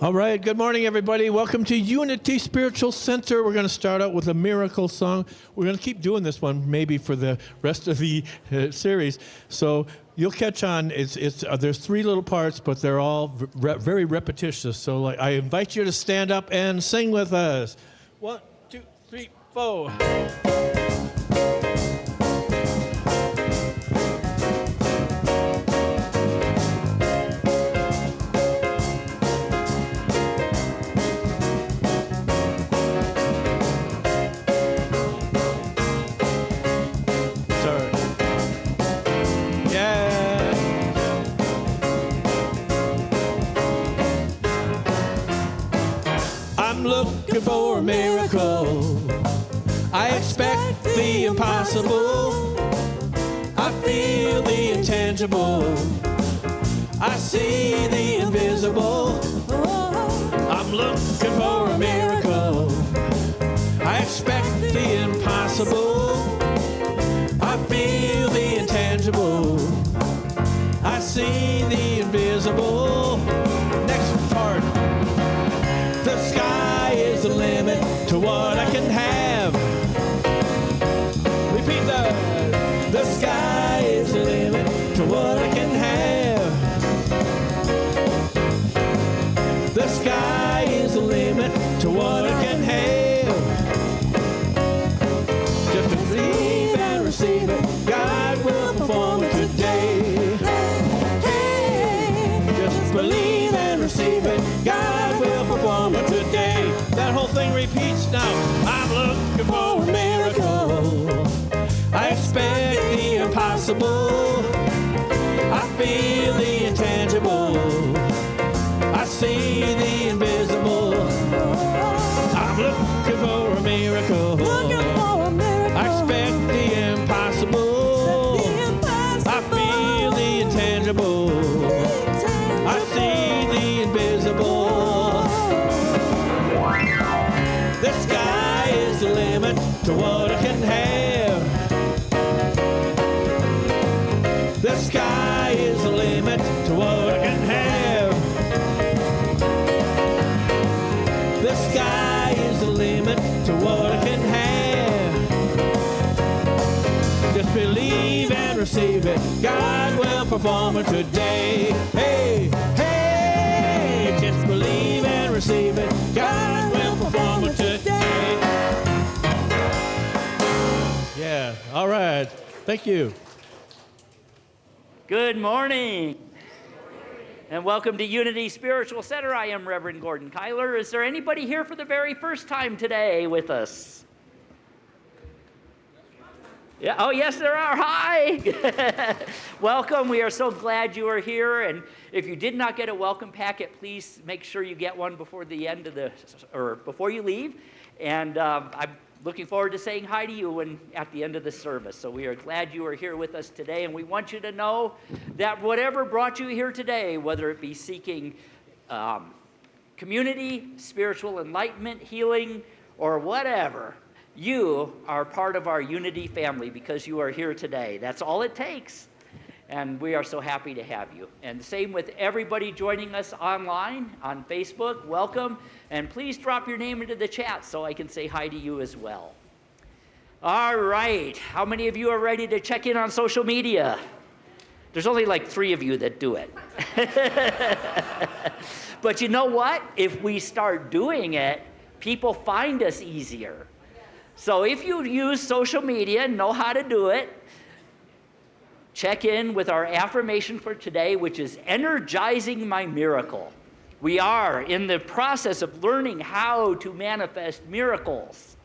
All right, good morning, everybody. Welcome to Unity Spiritual Center. We're going to start out with a miracle song. We're going to keep doing this one maybe for the rest of the series. So you'll catch on. There's three little parts, but they're all very repetitious. So I invite you to stand up and sing with us. 1, 2, 3, 4. Looking for a miracle. I expect the impossible. I feel the intangible. I see the invisible. I'm looking for a miracle. I expect the impossible. I feel the intangible. I see the invisible. Next part. The sky is the limit to what I can have. Repeat that. The sky is the limit to what I can have. The sky is the limit to what I can have. Just believe and receive it. God will perform it today. Just believe and receive it. God will perform it today. That whole thing repeats now. I'm looking for a miracle. I expect the impossible. I feel the intangible. I see the invisible. I'm looking for a miracle. I expect the impossible. I feel the intangible. I see the invisible. The sky is the limit to what I can have. The sky is the limit to what I can have. The sky is the limit to what I can have. Just believe and receive it. God will perform it today. Hey, hey, just believe and receive it. God will perform it today. Yeah, all right. Thank you. Good morning. And welcome to Unity Spiritual Center. I am Reverend Gordon Keyler. Is there anybody here for the very first time today with us? Yeah. Oh, yes, there are. Hi. Welcome. We are so glad you are here. And if you did not get a welcome packet, please make sure you get one before the end of before you leave. And I'm looking forward to saying hi to you at the end of the service. So we are glad you are here with us today. And we want you to know that whatever brought you here today, whether it be seeking community, spiritual enlightenment, healing, or whatever, you are part of our Unity family because you are here today. That's all it takes. And we are so happy to have you. And the same with everybody joining us online, on Facebook. Welcome. And please drop your name into the chat so I can say hi to you as well. All right. How many of you are ready to check in on social media? There's only like 3 of you that do it. But you know what? If we start doing it, people find us easier. So if you use social media and know how to do it, check in with our affirmation for today, which is energizing my miracle. We are in the process of learning how to manifest miracles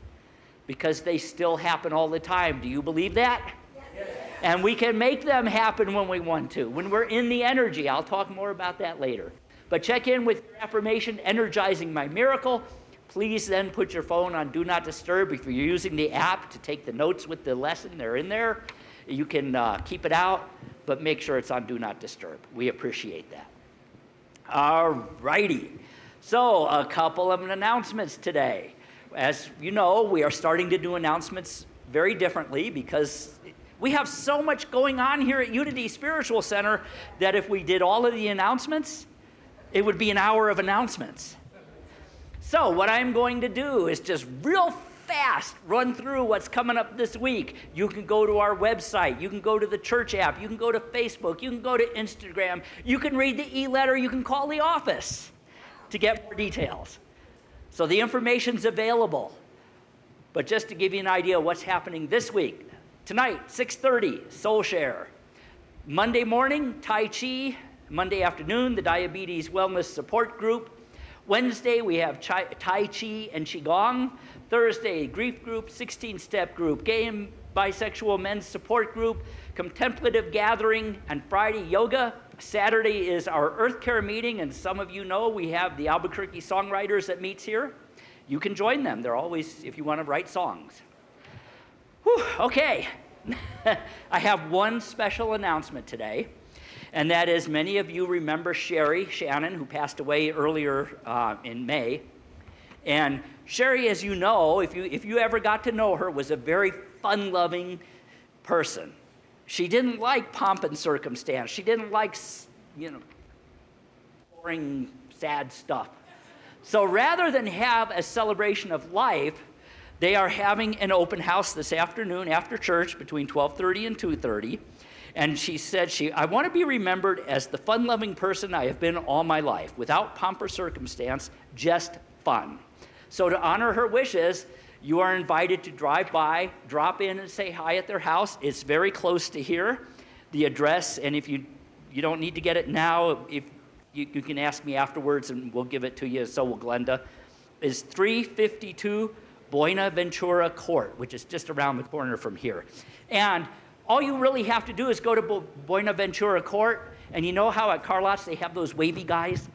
because they still happen all the time. Do you believe that? Yes. And we can make them happen when we want to, when we're in the energy. I'll talk more about that later. But check in with your affirmation, energizing my miracle. Please then put your phone on Do Not Disturb. If you're using the app to take the notes with the lesson, they're in there. You can keep it out, but make sure it's on Do Not Disturb. We appreciate that. All righty. So a couple of announcements today. As you know, we are starting to do announcements very differently because we have so much going on here at Unity Spiritual Center that if we did all of the announcements, It would be an hour of announcements. So what I'm going to do is just real fast run through what's coming up this week. You can go to our website. You can go to the church app. You can go to Facebook. You can go to Instagram. You can read the e-letter. You can call the office to get more details. So the information's available. But just to give you an idea of what's happening this week, tonight, 6:30, Soul Share. Monday morning, Tai Chi. Monday afternoon, the Diabetes Wellness Support Group. Wednesday, we have Tai Chi and Qigong. Thursday, Grief Group, 16-Step Group, Gay and Bisexual Men's Support Group, Contemplative Gathering, and Friday, Yoga. Saturday is our Earth Care meeting, and some of you know we have the Albuquerque songwriters that meets here. You can join them. They're always, if you want to write songs. Whew, okay. I have one special announcement today, and that is many of you remember Sherry Shannon, who passed away earlier in May. And Sherry, as you know, if you ever got to know her, was a very fun-loving person. She didn't like pomp and circumstance. She didn't like, boring, sad stuff. So rather than have a celebration of life, they are having an open house this afternoon after church between 12:30 and 2:30. And she said, I want to be remembered as the fun-loving person I have been all my life, without pomp or circumstance, just fun. So to honor her wishes, you are invited to drive by, drop in and say hi at their house. It's very close to here. The address, and if you don't need to get it now, if you can ask me afterwards and we'll give it to you, so will Glenda, is 352 Buenaventura Court, which is just around the corner from here. And all you really have to do is go to Buenaventura Court, and you know how at car lots they have those wavy guys?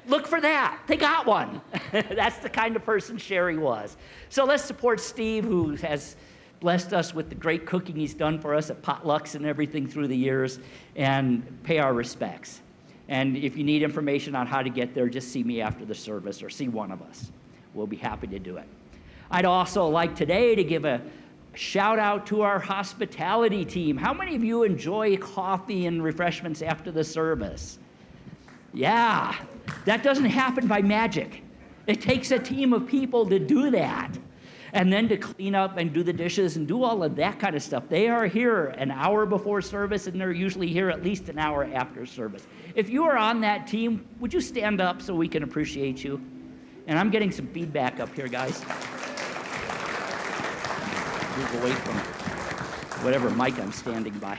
Look for that. They got one. That's the kind of person Sherry was. So let's support Steve, who has blessed us with the great cooking he's done for us at potlucks and everything through the years, and pay our respects. And if you need information on how to get there, just see me after the service or see one of us. We'll be happy to do it. I'd also like today to give a shout out to our hospitality team. How many of you enjoy coffee and refreshments after the service? Yeah, that doesn't happen by magic. It takes a team of people to do that. And then to clean up and do the dishes and do all of that kind of stuff. They are here an hour before service, and they're usually here at least an hour after service. If you are on that team, would you stand up so we can appreciate you? And I'm getting some feedback up here, guys. Move away from whatever mic I'm standing by.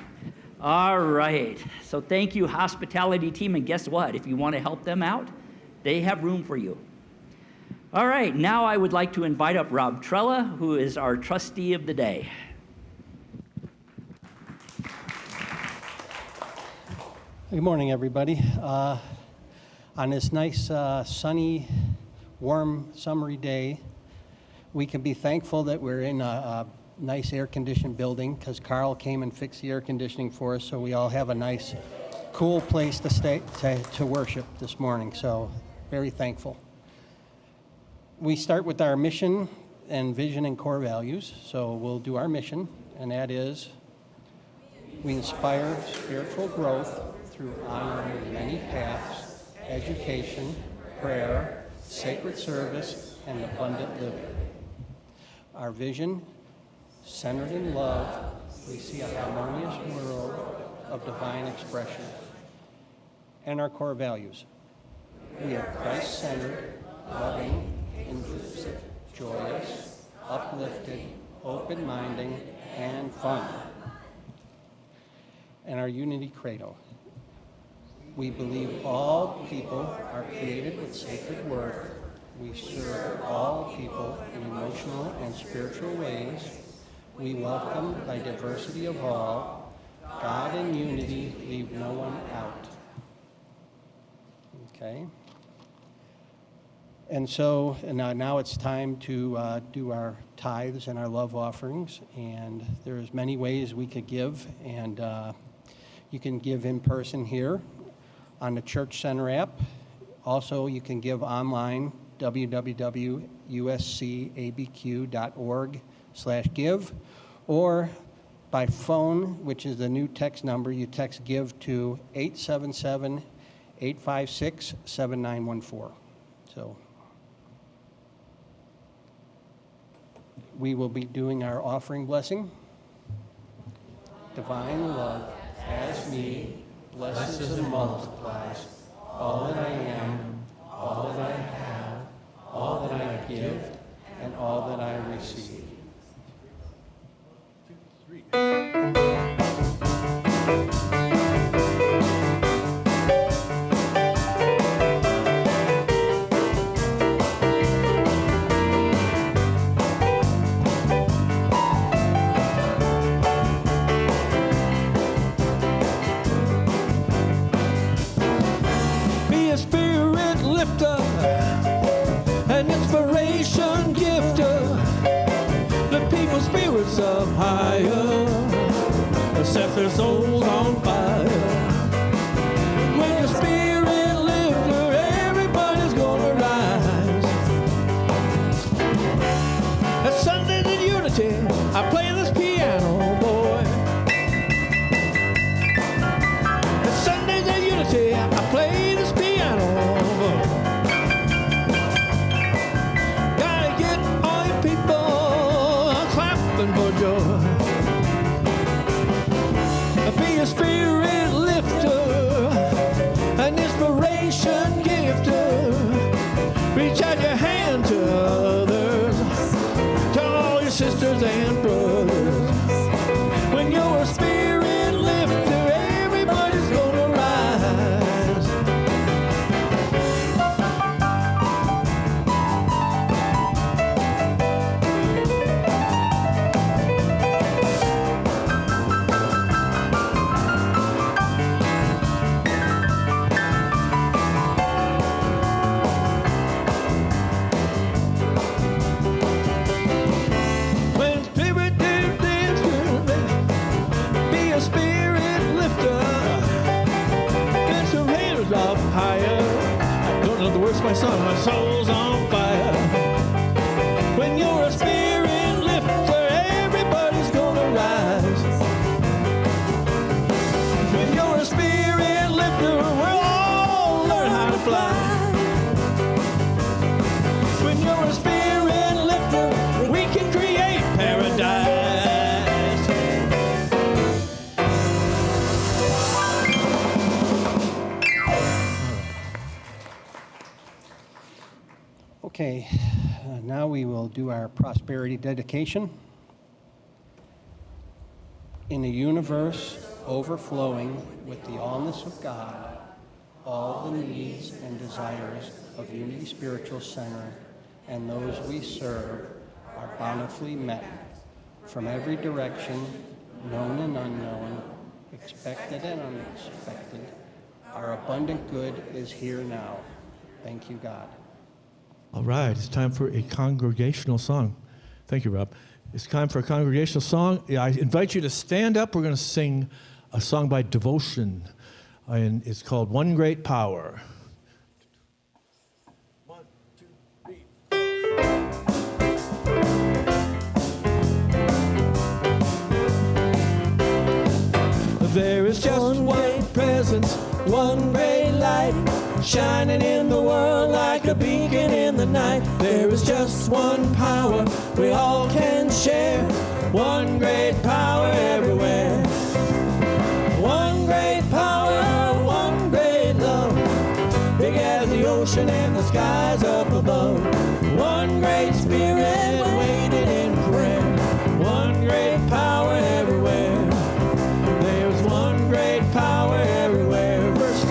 All right, so thank you, hospitality team, and guess what? If you want to help them out, they have room for you. All right, now I would like to invite up Rob Trella, who is our trustee of the day. Good morning, everybody. On this nice, sunny, warm, summery day, we can be thankful that we're in a nice air-conditioned building, because Carl came and fixed the air conditioning for us, so we all have a nice, cool place to stay to worship this morning. So, very thankful. We start with our mission and vision and core values. So we'll do our mission, and that is we inspire spiritual growth through honoring many paths, education, prayer, sacred service, and abundant living. Our vision, centered in love, we see a harmonious world of divine expression. And our core values, we are Christ-centered, loving, inclusive, joyous, uplifted, open-minded, and fun. And our unity credo, we believe all people are created with sacred worth. We serve all people in emotional and spiritual ways. We welcome the diversity of all. God in unity, leave no one out. Okay. And so now it's time to do our tithes and our love offerings. And there's many ways we could give. And you can give in person here on the Church Center app. Also, you can give online, www.uscabq.org/give, or by phone, which is the new text number. You text GIVE to 877-877-8255. 856-7914. So we will be doing our offering blessing. Divine love, as me, blesses and multiplies all that I am, all that I have, all that I give, and all that I receive. Be a spirit lifter, an inspiration gifter, the people's spirits up higher, set their souls on fire. When your spirit lifter, everybody's gonna rise. At Sundays in Unity, I play this piano, boy. At Sundays in Unity, I play this piano, boy. Gotta get all you people clapping for joy. Be a spirit lifter, an inspiration gifter. Reach out your hand to others, to all your sisters and brothers. When you're a spirit lifter, everybody's gonna rise. When spirit be a spirit lifter, get your hands up higher. I don't know the words of my song. My soul's on fire. When you're a spirit lifter, everybody's gonna rise. When you're a spirit lifter, we'll all learn how to fly. When you're a spirit lifter, we can create paradise. Okay, now we will do our prosperity dedication. In a universe overflowing with the allness of God, all the needs and desires of Unity Spiritual Center and those we serve are bountifully met from every direction, known and unknown, expected and unexpected. Our abundant good is here now. Thank you, God. All right, it's time for a congregational song. Thank you, Rob. It's time for a congregational song. I invite you to stand up. We're going to sing a song by Devotion, and it's called One Great Power. 1, 2, 3, 4. There is just one presence, one great light, shining in the world like a beacon in the night. There is just one power we all can share, one great power everywhere. One great power, one great love, big as the ocean and the skies up above. One great spirit waiting in prayer, one great power everywhere. There's one great power everywhere. Verse 2,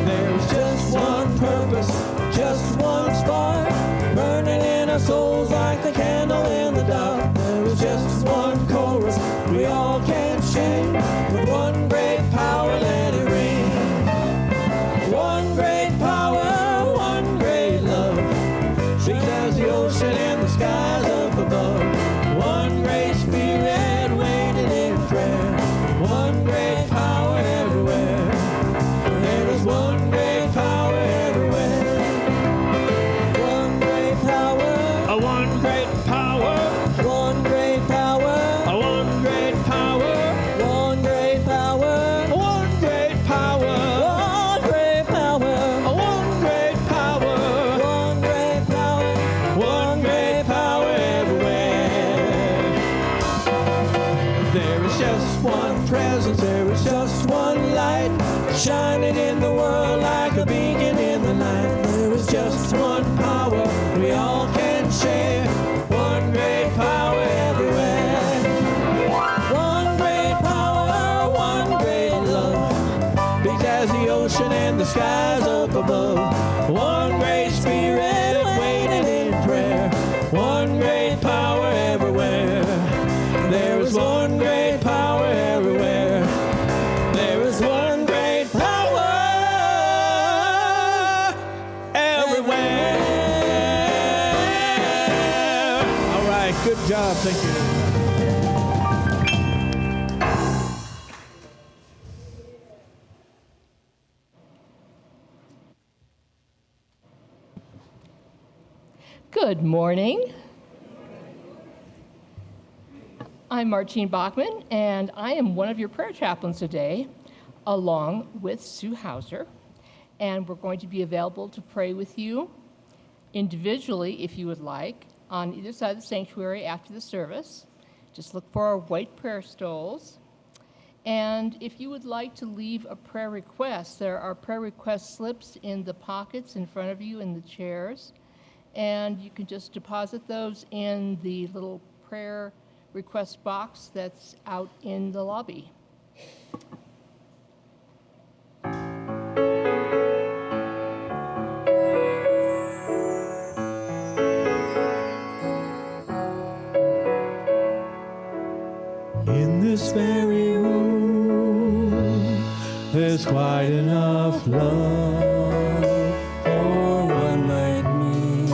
there's just one purpose, just one spark, burning in our souls like the candle in the dark. There's just one chorus we all can share, with one great power let it ring. One great power, one great love, big as the ocean and the sky shining in the world like a beacon in the night. There is just one power we all can share, one great power everywhere. One great power, one great love, big as the ocean and the skies up above. One great spirit waiting in prayer, one great power everywhere. There is one great power everywhere. There is one great power everywhere. All right, good job. Thank you. Good morning. I'm Martine Bachman, and I am one of your prayer chaplains today, along with Sue Hauser. And we're going to be available to pray with you individually, if you would like, on either side of the sanctuary after the service. Just look for our white prayer stoles. And if you would like to leave a prayer request, there are prayer request slips in the pockets in front of you in the chairs. And you can just deposit those in the little prayer request box that's out in the lobby. In this very room, there's quite enough love for one like me.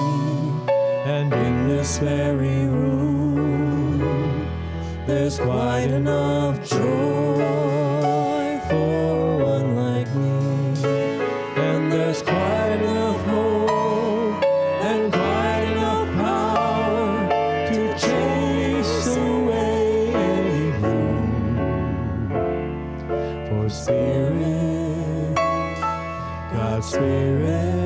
And in this very room, there's quite enough joy for one like me. And there's quite enough hope and quite enough power to chase away any gloom. For Spirit, God's Spirit,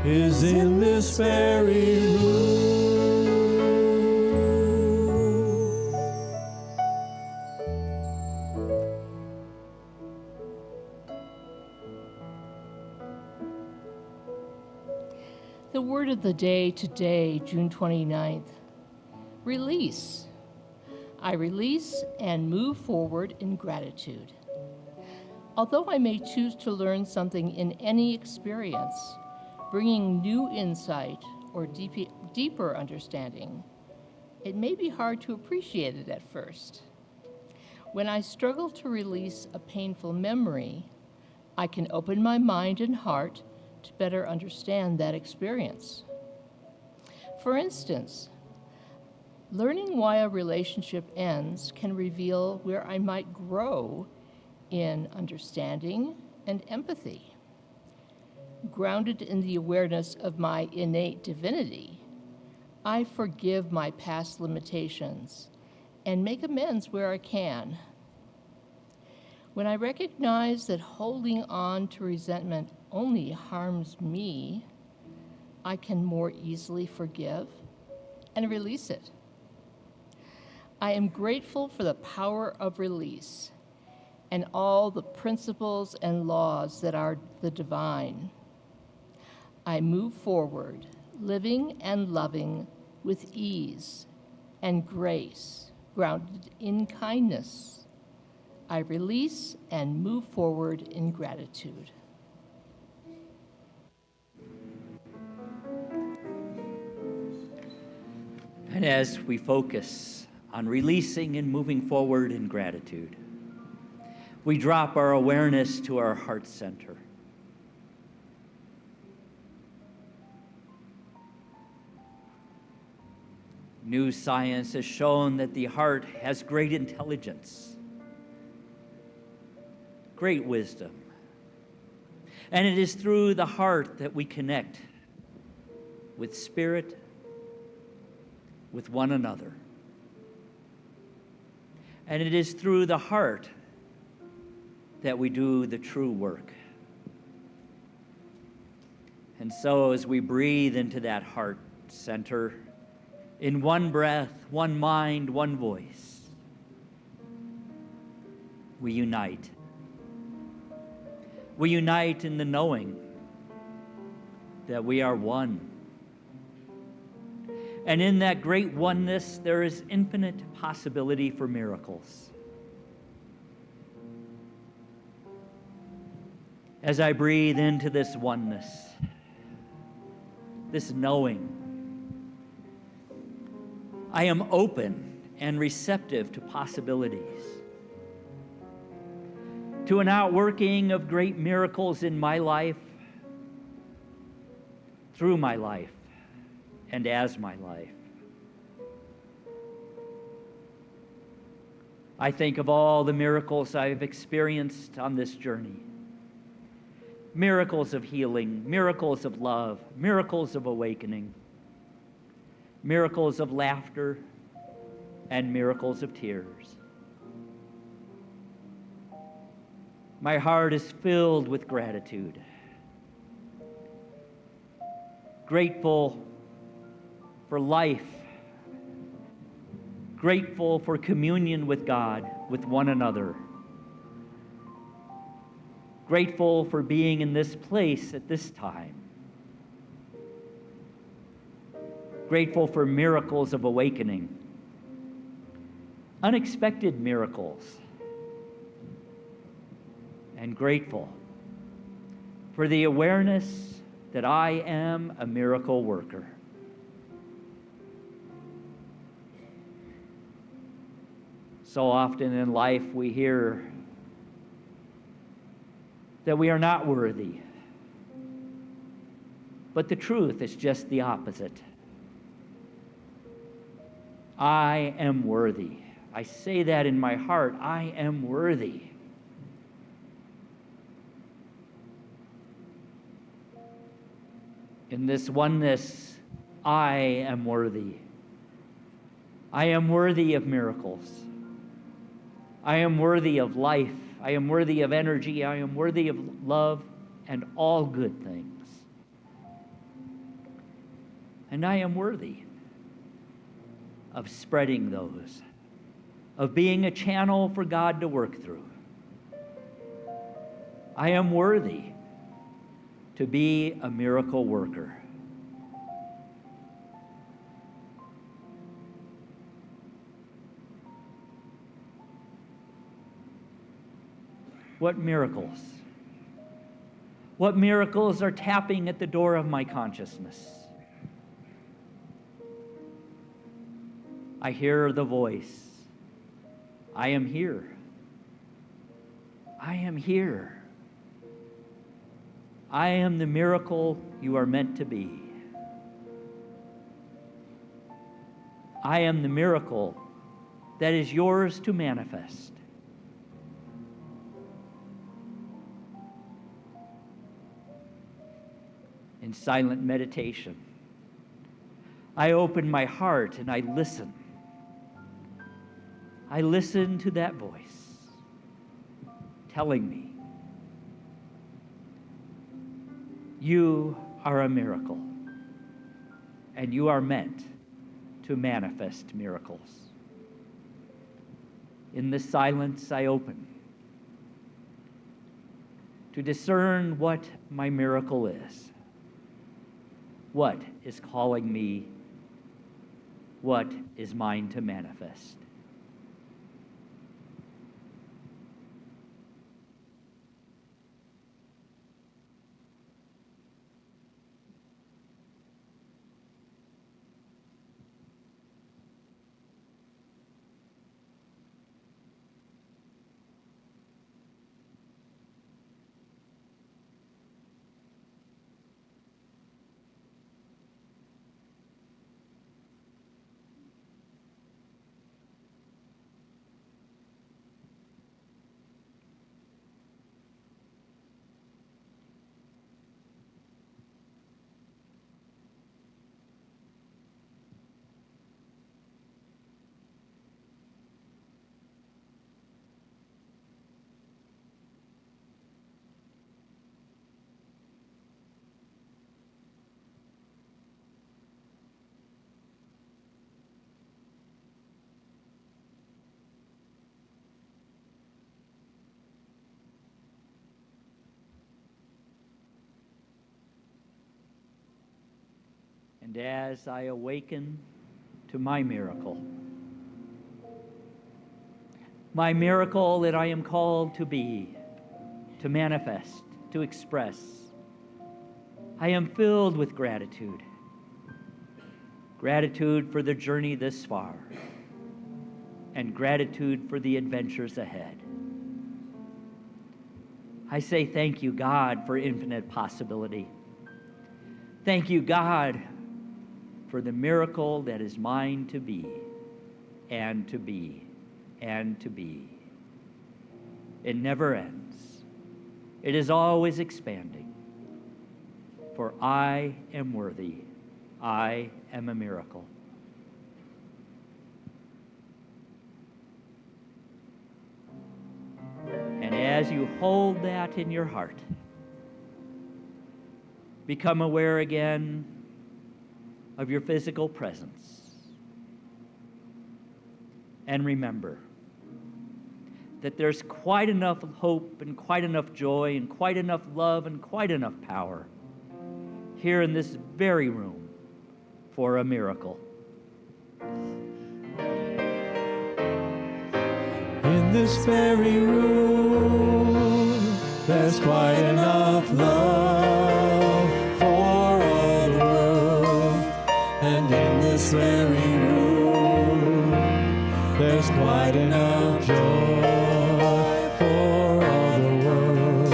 is in this very room. The word of the day today, June 29th, release. I release and move forward in gratitude. Although I may choose to learn something in any experience, bringing new insight or deeper understanding, it may be hard to appreciate it at first. When I struggle to release a painful memory, I can open my mind and heart to better understand that experience. For instance, learning why a relationship ends can reveal where I might grow in understanding and empathy. Grounded in the awareness of my innate divinity, I forgive my past limitations and make amends where I can. When I recognize that holding on to resentment only harms me, I can more easily forgive and release it. I am grateful for the power of release and all the principles and laws that are the divine. I move forward, living and loving with ease and grace, grounded in kindness. I release and move forward in gratitude. And as we focus on releasing and moving forward in gratitude, we drop our awareness to our heart center. New science has shown that the heart has great intelligence, great wisdom. And it is through the heart that we connect with spirit, with one another. And it is through the heart that we do the true work. And so as we breathe into that heart center, in one breath, one mind, one voice, we unite. We unite in the knowing that we are one. And in that great oneness, there is infinite possibility for miracles. As I breathe into this oneness, this knowing, I am open and receptive to possibilities, to an outworking of great miracles in my life, through my life, and as my life. I think of all the miracles I've experienced on this journey. Miracles of healing, miracles of love, miracles of awakening, miracles of laughter, and miracles of tears. My heart is filled with gratitude. Grateful for life, grateful for communion with God, with one another. Grateful for being in this place at this time. Grateful for miracles of awakening, unexpected miracles, and grateful for the awareness that I am a miracle worker. So often in life we hear that we are not worthy. But the truth is just the opposite. I am worthy. I say that in my heart. I am worthy. In this oneness, I am worthy. I am worthy of miracles. I am worthy of life. I am worthy of energy. I am worthy of love and all good things. And I am worthy of spreading those, of being a channel for God to work through. I am worthy to be a miracle worker. What miracles? What miracles are tapping at the door of my consciousness? I hear the voice. I am here. I am here. I am the miracle you are meant to be. I am the miracle that is yours to manifest. In silent meditation, I open my heart and I listen. I listen to that voice telling me, you are a miracle, and you are meant to manifest miracles. In this silence, I open to discern what my miracle is. What is calling me? What is mine to manifest? And as I awaken to my miracle that I am called to be, to manifest, to express, I am filled with gratitude. Gratitude for the journey this far, and gratitude for the adventures ahead. I say thank you, God, for infinite possibility. Thank you, God, for the miracle that is mine to be, and to be, and to be. It never ends. It is always expanding. For I am worthy. I am a miracle. And as you hold that in your heart, become aware again of your physical presence. And remember that there's quite enough hope and quite enough joy and quite enough love and quite enough power here in this very room for a miracle. In this very room, there's quite enough love for all the world. And in this very room, there's quite enough joy for all the world.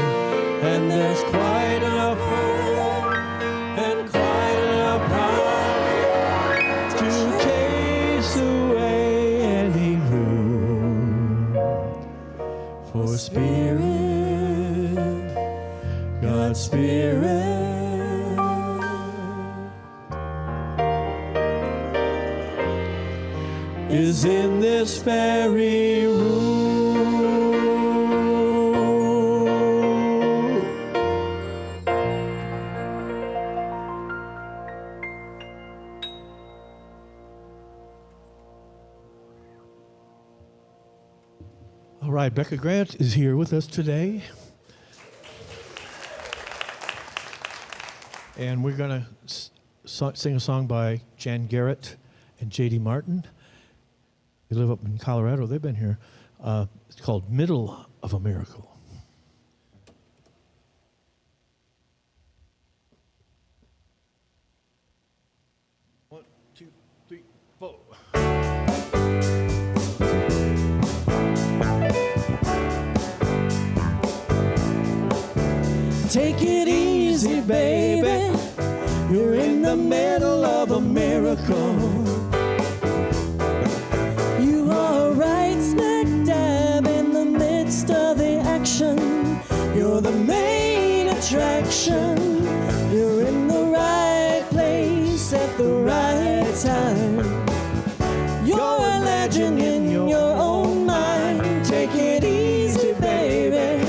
And there's quite enough hope and quite enough power to chase away any gloom. For Spirit, God's Spirit, is in this very room. All right, Becca Grant is here with us today. And we're going to sing a song by Jan Garrett and J.D. Martin. They live up in Colorado. They've been here. It's called Middle of a Miracle. 1, 2, 3, 4. Take it easy, baby. You're in the middle of a miracle. You are right smack dab in the midst of the action. You're the main attraction. You're in the right place at the right time. You're a legend in your own mind. Take it easy, baby.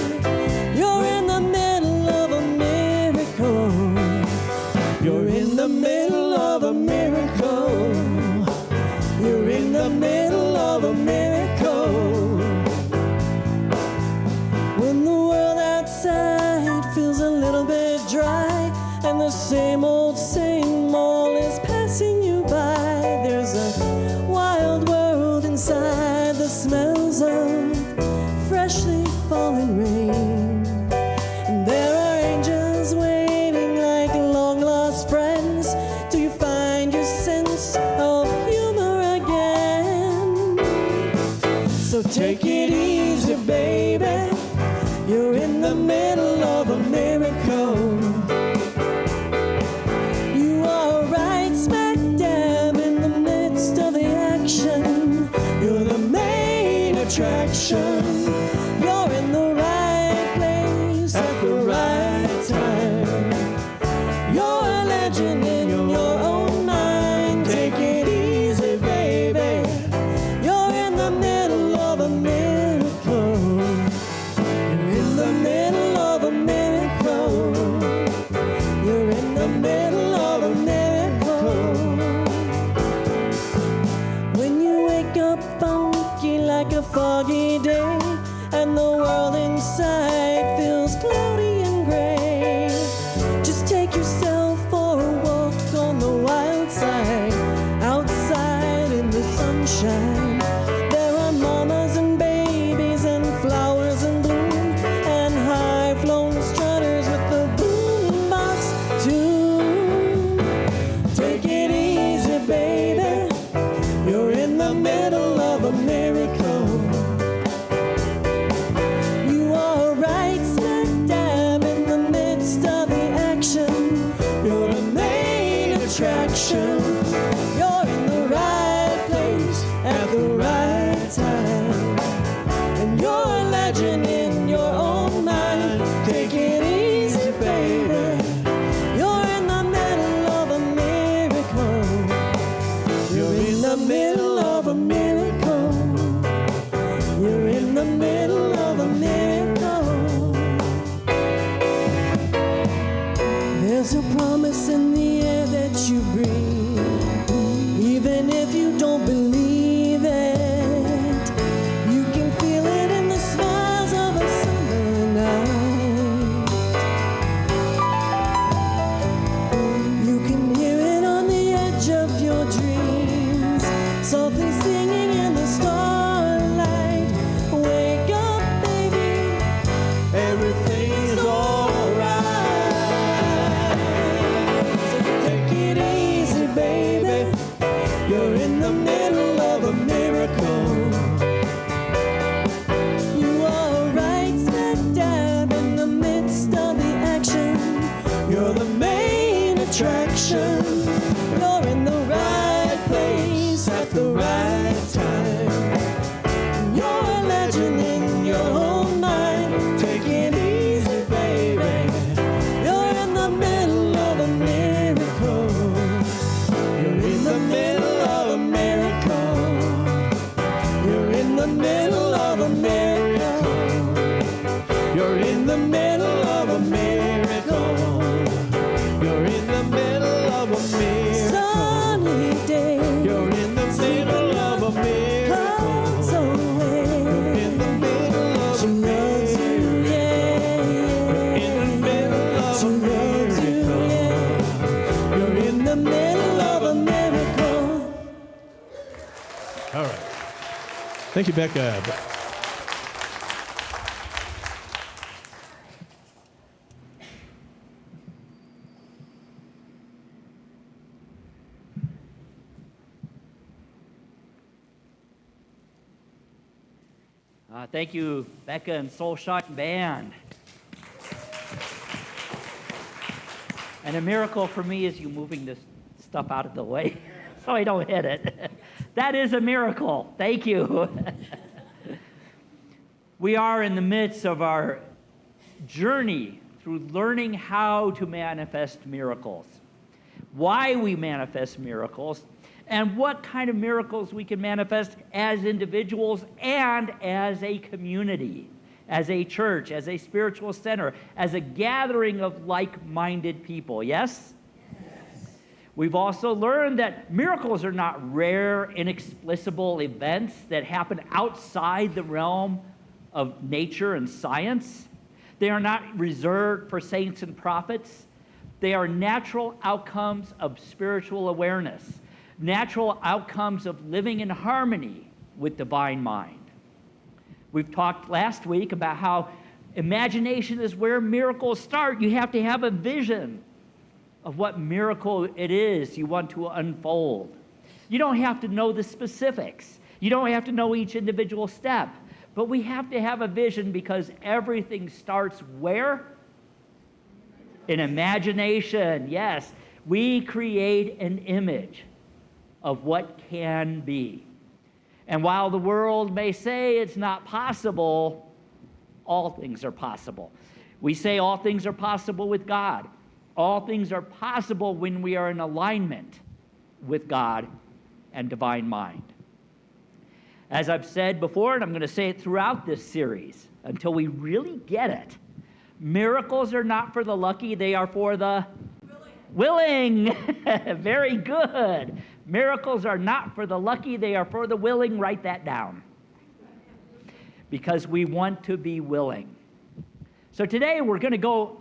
You're in the middle of a miracle. You're in the middle of a miracle. You're in the middle of a miracle. When the world outside feels a little bit dry and the same old is passing you by, there's a wild world inside, the smells of freshly fallen rain. And there are angels waiting like long lost friends till you find your sense of humor again. So take it easy, baby. You're in the middle of a miracle. You are right smack dab in the midst of the action. You're the main attraction. You're in the right place at the right time. You're a legend in your own mind. Take it easy, baby. You're in the middle of a miracle. You're in the middle of a miracle. You're in the middle of a miracle. When you wake up funky like a foggy day, and the world inside feels cloudy and gray, just take yourself for a walk on the wild legend in your own mind. Take it easy, baby. You're in the middle of a miracle. You're in the middle of a miracle. You're in the middle of a miracle. There's a promise in the air that you breathe, even if you don't believe it. You can feel it in the smiles of a summer night. You can hear it on the edge of your dreams, softly singing in the starlight. Wake up, baby, everything's alright. So take it easy, baby. You're in the middle of a miracle. You are right smack dab in the midst of the action. You're the main attraction. You're in the right place at the right time. You're a legend in your own mind. Take it easy, baby. You're in the middle of a miracle. You're in the middle of a miracle. You're in the middle of a miracle. You're in the middle of a miracle. You're in the middle of a miracle. Sunny day. You're in the middle of a miracle. Clouds away. You're in the middle of a miracle. Yeah, yeah. In the middle of a miracle. You're in the middle of a miracle. All right. Thank you, Becca. Thank you, Becca and Soul Shine Band. And a miracle for me is you moving this stuff out of the way so I don't hit it. That is a miracle. Thank you. We are in the midst of our journey through learning how to manifest miracles, why we manifest miracles, and what kind of miracles we can manifest as individuals and as a community, as a church, as a spiritual center, as a gathering of like-minded people. Yes? We've also learned that miracles are not rare, inexplicable events that happen outside the realm of nature and science. They are not reserved for saints and prophets. They are natural outcomes of spiritual awareness, natural outcomes of living in harmony with divine mind. We've talked last week about how imagination is where miracles start. You have to have a vision of what miracle it is you want to unfold. You don't have to know the specifics. You don't have to know each individual step. But we have to have a vision because everything starts where? In imagination. Yes, we create an image of what can be. And while the world may say it's not possible, all things are possible. We say all things are possible with God. All things are possible when we are in alignment with God and divine mind. As I've said before, and I'm going to say it throughout this series until we really get it, miracles are not for the lucky, they are for the willing. Very good. Miracles are not for the lucky, they are for the willing. Write that down. Because we want to be willing. So today we're going to go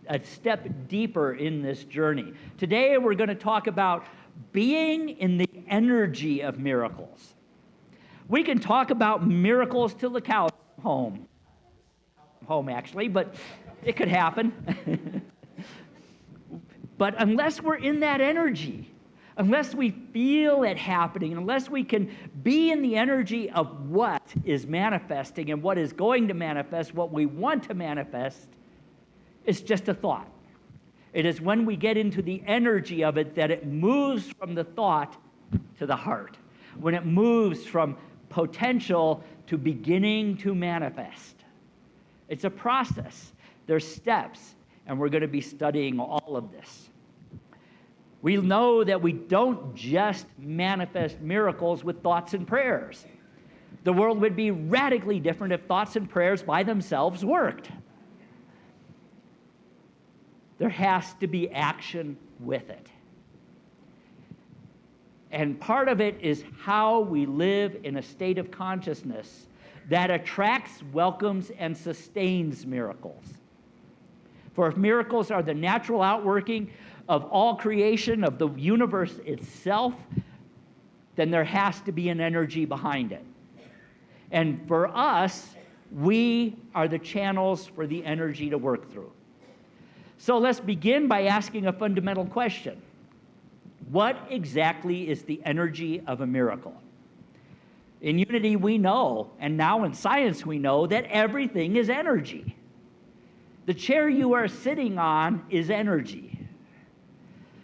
a step deeper in this journey. Today we're going to talk about being in the energy of miracles. We can talk about miracles till the cows come home actually, but it could happen. But unless we're in that energy, unless we feel it happening, unless we can be in the energy of what is manifesting and what is going to manifest, what we want to manifest, it's just a thought. It is when we get into the energy of it that it moves from the thought to the heart. When it moves from potential to beginning to manifest. It's a process. There's steps, and we're going to be studying all of this. We know that we don't just manifest miracles with thoughts and prayers. The world would be radically different if thoughts and prayers by themselves worked. There has to be action with it. And part of it is how we live in a state of consciousness that attracts, welcomes, and sustains miracles. For if miracles are the natural outworking of all creation, of the universe itself, then there has to be an energy behind it. And for us, we are the channels for the energy to work through. So let's begin by asking a fundamental question. What exactly is the energy of a miracle? In Unity, we know, and now in science we know, that everything is energy. The chair you are sitting on is energy.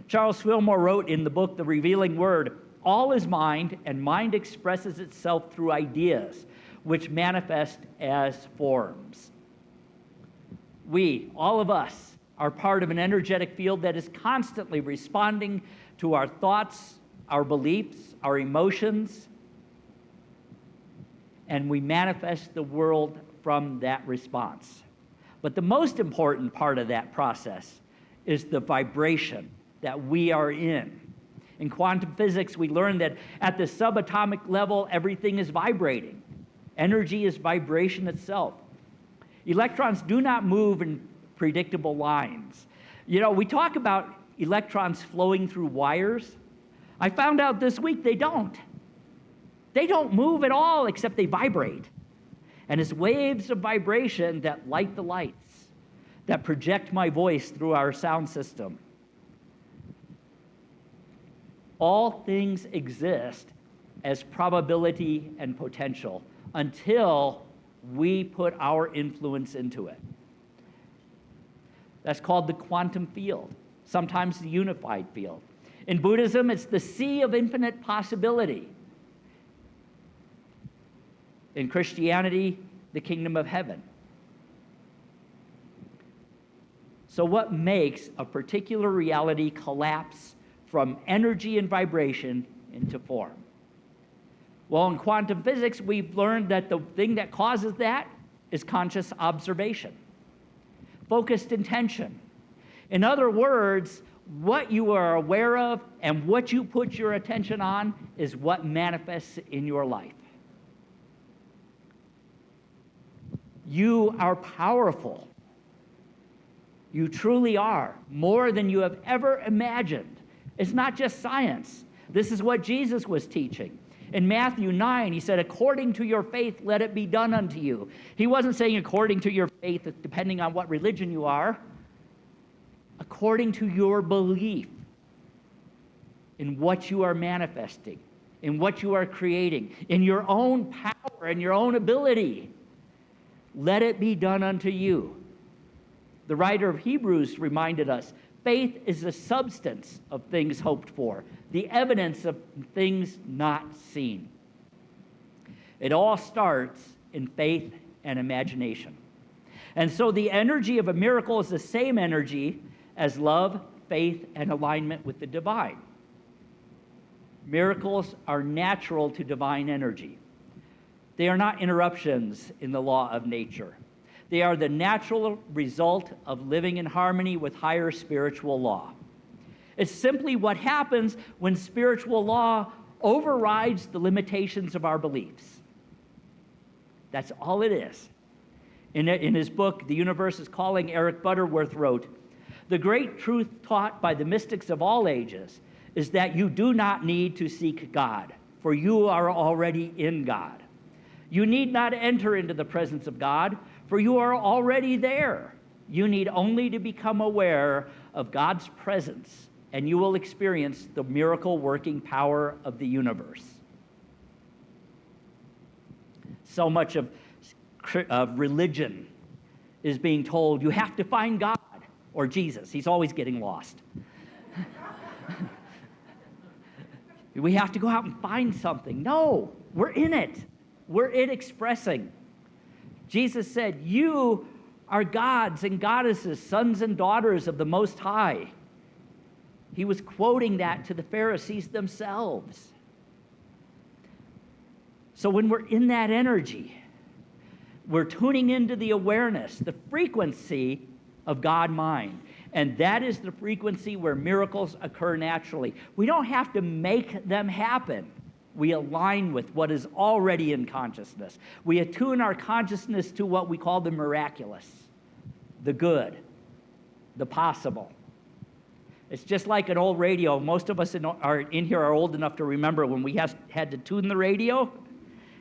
Charles Fillmore wrote in the book, The Revealing Word, all is mind, and mind expresses itself through ideas, which manifest as forms. We, all of us, are part of an energetic field that is constantly responding to our thoughts, our beliefs, our emotions, and we manifest the world from that response. But the most important part of that process is the vibration that we are in. In quantum physics, we learned that at the subatomic level, everything is vibrating. Energy is vibration itself. Electrons do not move in predictable lines. You know, we talk about electrons flowing through wires. I found out this week they don't. They don't move at all except they vibrate. And it's waves of vibration that light the lights, that project my voice through our sound system. All things exist as probability and potential until we put our influence into it. That's called the quantum field, sometimes the unified field. In Buddhism, it's the sea of infinite possibility. In Christianity, the kingdom of heaven. So what makes a particular reality collapse from energy and vibration into form? Well, in quantum physics, we've learned that the thing that causes that is conscious observation, focused intention. In other words, what you are aware of and what you put your attention on is what manifests in your life. You are powerful. You truly are, more than you have ever imagined. It's not just science. This is what Jesus was teaching. In Matthew 9, he said, according to your faith, let it be done unto you. He wasn't saying according to your faith, depending on what religion you are. According to your belief in what you are manifesting, in what you are creating, in your own power and your own ability. Let it be done unto you. The writer of Hebrews reminded us, faith is the substance of things hoped for, the evidence of things not seen. It all starts in faith and imagination. And so the energy of a miracle is the same energy as love, faith, and alignment with the divine. Miracles are natural to divine energy. They are not interruptions in the law of nature. They are the natural result of living in harmony with higher spiritual law. It's simply what happens when spiritual law overrides the limitations of our beliefs. That's all it is. In his book, The Universe is Calling, Eric Butterworth wrote, the great truth taught by the mystics of all ages is that you do not need to seek God, for you are already in God. You need not enter into the presence of God, for you are already there. You need only to become aware of God's presence, and you will experience the miracle-working power of the universe. So much of religion is being told, you have to find God or Jesus. He's always getting lost. We have to go out and find something. No, we're in it. We're it expressing. Jesus said, you are gods and goddesses, sons and daughters of the Most High. He was quoting that to the Pharisees themselves. So when we're in that energy, we're tuning into the awareness, the frequency of God-mind. And that is the frequency where miracles occur naturally. We don't have to make them happen. We align with what is already in consciousness. We attune our consciousness to what we call the miraculous, the good, the possible. It's just like an old radio. Most of us in here are old enough to remember when we had to tune the radio.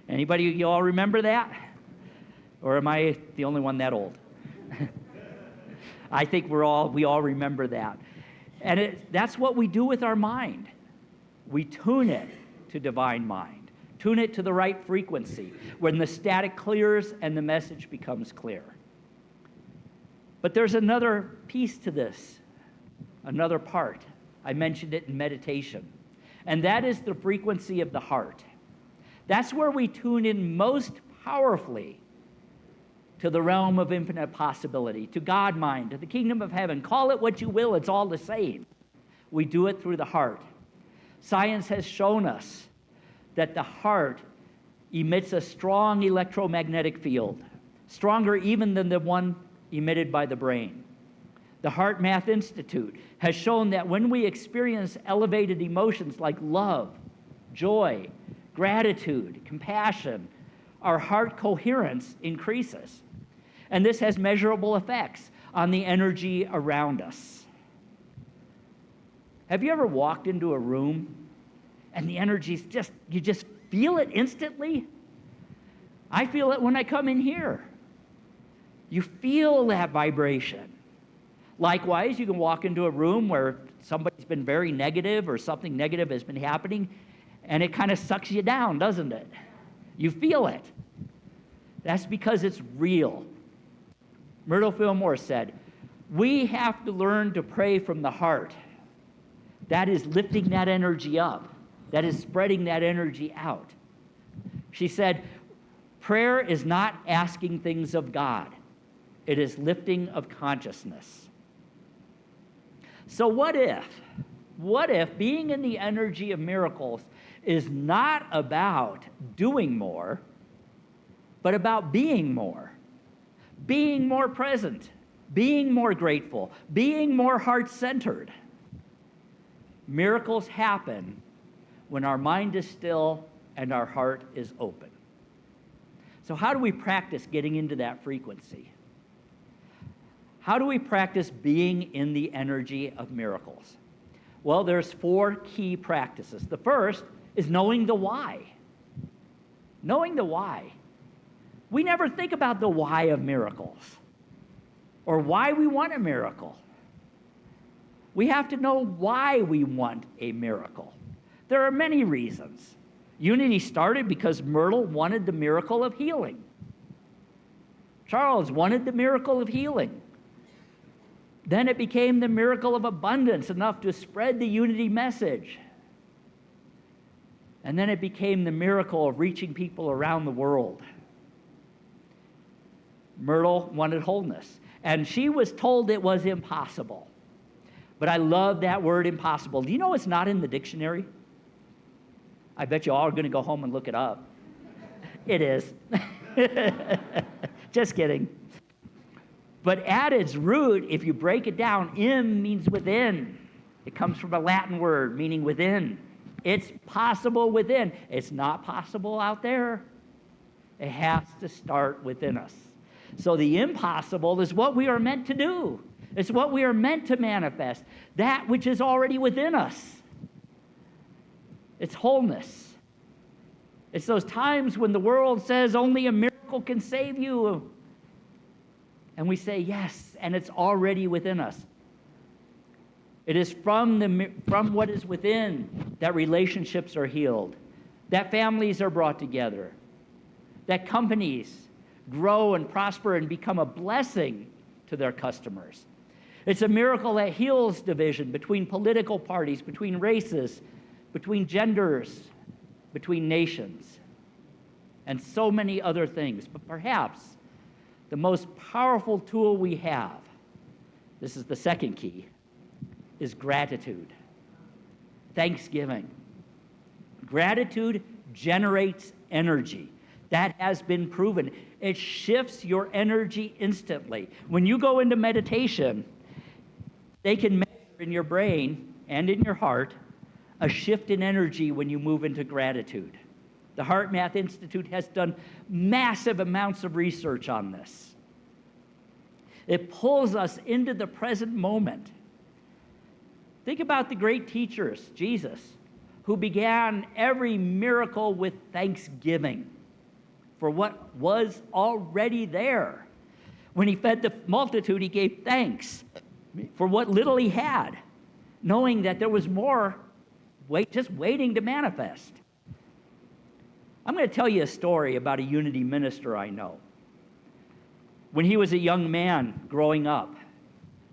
Anybody, you all remember that? Or am I the only one that old? I think we all remember that. And that's what we do with our mind. We tune it to divine mind. Tune it to the right frequency when the static clears and the message becomes clear. But there's another piece to this, another part. I mentioned it in meditation. And that is the frequency of the heart. That's where we tune in most powerfully to the realm of infinite possibility, to God mind, to the kingdom of heaven. Call it what you will, it's all the same. We do it through the heart. Science has shown us that the heart emits a strong electromagnetic field, stronger even than the one emitted by the brain. The Heart Math Institute has shown that when we experience elevated emotions like love, joy, gratitude, compassion, our heart coherence increases. And this has measurable effects on the energy around us. Have you ever walked into a room and the energy's you just feel it instantly? I feel it when I come in here. You feel that vibration. Likewise, you can walk into a room where somebody's been very negative or something negative has been happening, and it kind of sucks you down, doesn't it? You feel it. That's because it's real. Myrtle Fillmore said, we have to learn to pray from the heart. That is lifting that energy up. That is spreading that energy out. She said, prayer is not asking things of God. It is lifting of consciousness. So what if being in the energy of miracles is not about doing more, but about being more present, being more grateful, being more heart-centered? Miracles happen when our mind is still and our heart is open. So how do we practice getting into that frequency? How do we practice being in the energy of miracles? Well, there's 4 key practices. The first is knowing the why. Knowing the why. We never think about the why of miracles or why we want a miracle. We have to know why we want a miracle. There are many reasons. Unity started because Myrtle wanted the miracle of healing. Charles wanted the miracle of healing. Then it became the miracle of abundance, enough to spread the unity message. And then it became the miracle of reaching people around the world. Myrtle wanted wholeness, and she was told it was impossible. But I love that word impossible. Do you know it's not in the dictionary? I bet you all are going to go home and look it up. It is. Just kidding. But at its root, if you break it down, im means within. It comes from a Latin word meaning within. It's possible within. It's not possible out there. It has to start within us. So the impossible is what we are meant to do. It's what we are meant to manifest, that which is already within us. It's wholeness. It's those times when the world says only a miracle can save you. And we say yes, and it's already within us. It is from what is within that relationships are healed, that families are brought together, that companies grow and prosper and become a blessing to their customers. It's a miracle that heals division between political parties, between races, between genders, between nations. and so many other things. But perhaps the most powerful tool we have, this is the second key, is gratitude. Thanksgiving. Gratitude generates energy. That has been proven. It shifts your energy instantly. When you go into meditation, they can measure in your brain and in your heart a shift in energy when you move into gratitude. The Heart Math Institute has done massive amounts of research on this. It pulls us into the present moment. Think about the great teachers, Jesus, who began every miracle with thanksgiving for what was already there. When he fed the multitude, he gave thanks for what little he had, knowing that there was more just waiting to manifest. I'm going to tell you a story about a Unity minister I know. When he was a young man growing up,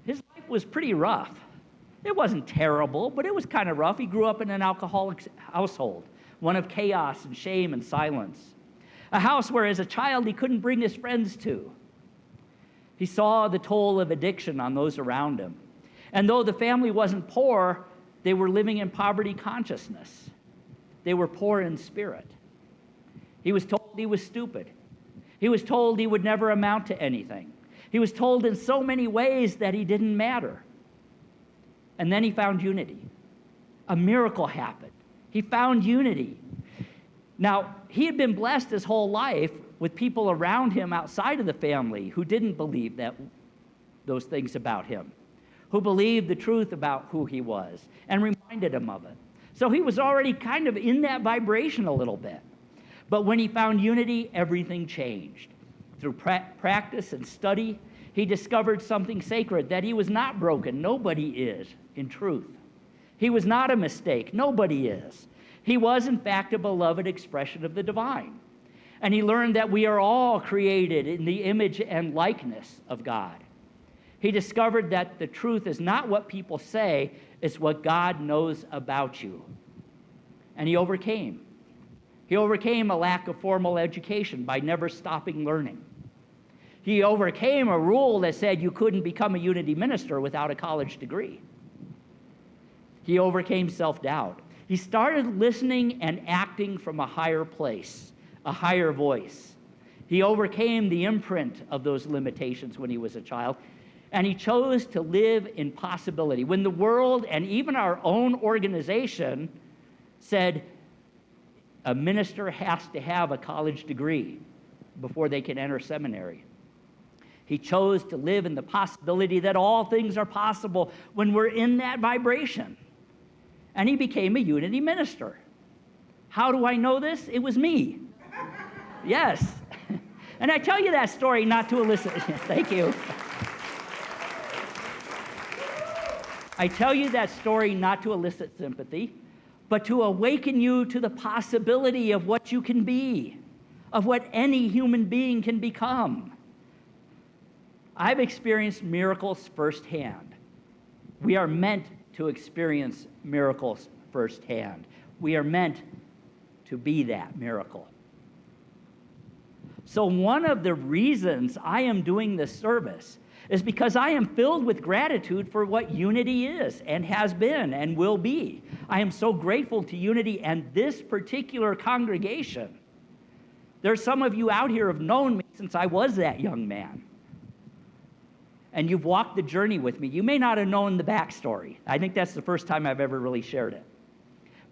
his life was pretty rough. It wasn't terrible, but it was kind of rough. He grew up in an alcoholic household, one of chaos and shame and silence. A house where as a child he couldn't bring his friends to. He saw the toll of addiction on those around him. And though the family wasn't poor, they were living in poverty consciousness. They were poor in spirit. He was told he was stupid. He was told he would never amount to anything. He was told in so many ways that he didn't matter. And then he found unity. A miracle happened. He found unity. Now, he had been blessed his whole life with people around him outside of the family who didn't believe those things about him, who believed the truth about who he was and reminded him of it. So he was already kind of in that vibration a little bit. But when he found unity, everything changed. Through practice and study, he discovered something sacred, that he was not broken. Nobody is, in truth. He was not a mistake. Nobody is. He was, in fact, a beloved expression of the divine. And he learned that we are all created in the image and likeness of God. He discovered that the truth is not what people say, it's what God knows about you. And he overcame. He overcame a lack of formal education by never stopping learning. He overcame a rule that said you couldn't become a Unity minister without a college degree. He overcame self-doubt. He started listening and acting from a higher place, a higher voice. He overcame the imprint of those limitations when he was a child, and he chose to live in possibility. When the world and even our own organization said a minister has to have a college degree before they can enter seminary, he chose to live in the possibility that all things are possible when we're in that vibration. And he became a Unity minister. How do I know this? It was me. Yes. And I tell you that story not to elicit, thank you. I tell you that story not to elicit sympathy, but to awaken you to the possibility of what you can be, of what any human being can become. I've experienced miracles firsthand. We are meant to experience miracles firsthand. We are meant to be that miracle. So one of the reasons I am doing this service is because I am filled with gratitude for what Unity is and has been and will be. I am so grateful to Unity and this particular congregation. There's some of you out here who have known me since I was that young man. And you've walked the journey with me. You may not have known the backstory. I think that's the first time I've ever really shared it.